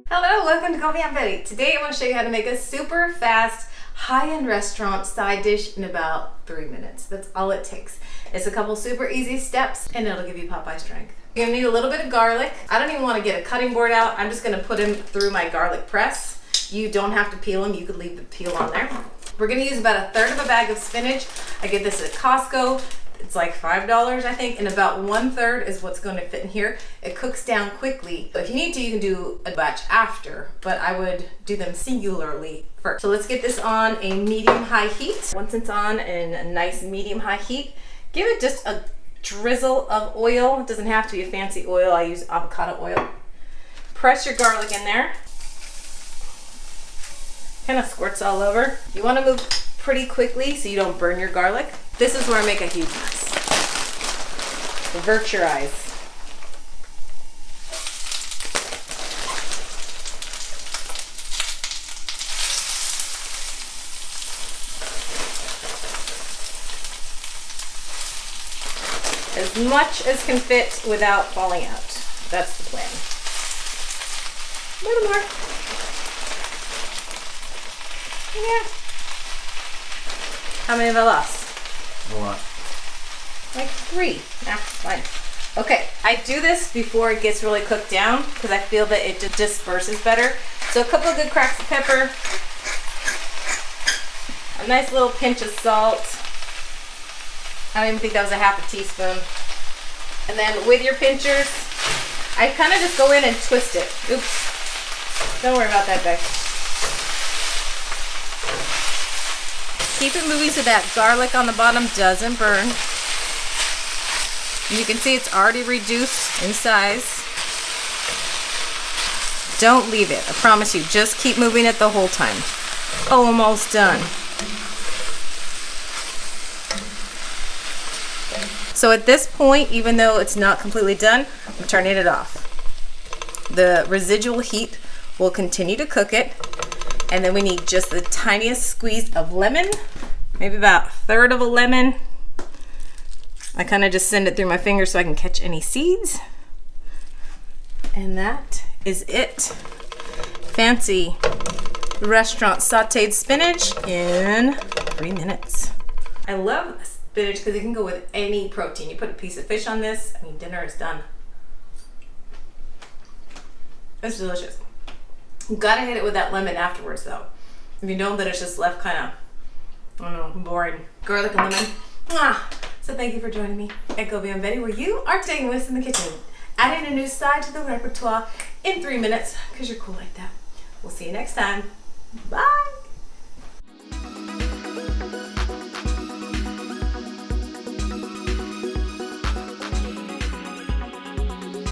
Hello, welcome to Coffee and Betty. Today I want to show you how to make a super fast high-end restaurant side dish in about 3 minutes. That's all it takes. It's a couple super easy steps and it'll give you Popeye strength. You're gonna need a little bit of garlic. I don't even want to get a cutting board out. I'm just gonna put them through my garlic press. You don't have to peel them. You could leave the peel on there. We're gonna use about 1/3 of a bag of spinach. I get this at Costco. It's like $5, I think, and about 1/3 is what's going to fit in here. It cooks down quickly. If you need to, you can do a batch after, but I would do them singularly first. So let's get this on a medium-high heat. Once it's on in a nice medium-high heat, give it just a drizzle of oil. It doesn't have to be a fancy oil. I use avocado oil. Press your garlic in there. Kind of squirts all over. You want to move pretty quickly so you don't burn your garlic. This is where I make a huge mess. Avert your eyes. As much as can fit without falling out. That's the plan. A little more. Yeah. How many have I lost? A lot. Like 3. Nah, fine. Okay, I do this before it gets really cooked down because I feel that it just disperses better. So a couple of good cracks of pepper, a nice little pinch of salt. I don't even think that was a half a teaspoon. And then with your pinchers, I kind of just go in and twist it. Oops. Don't worry about that, Beck. Keep it moving so that garlic on the bottom doesn't burn. You can see it's already reduced in size. Don't leave it, I promise you. Just keep moving it the whole time. Almost done. So at this point, even though it's not completely done, I'm turning it off. The residual heat will continue to cook it. And then we need just the tiniest squeeze of lemon, maybe about 1/3 of a lemon. I kind of just send it through my fingers so I can catch any seeds. And that is it. Fancy restaurant sauteed spinach in 3 minutes. I love spinach because it can go with any protein. You put a piece of fish on this, I mean, dinner is done. It's delicious. You gotta hit it with that lemon afterwards though. If you don't, then it's just left kind of, I don't know, boring. Garlic and lemon. Mwah. So thank you for joining me at Go Beyond Betty, where you are taking risks in the kitchen. Adding a new side to the repertoire in 3 minutes, because you're cool like that. We'll see you next time. Bye.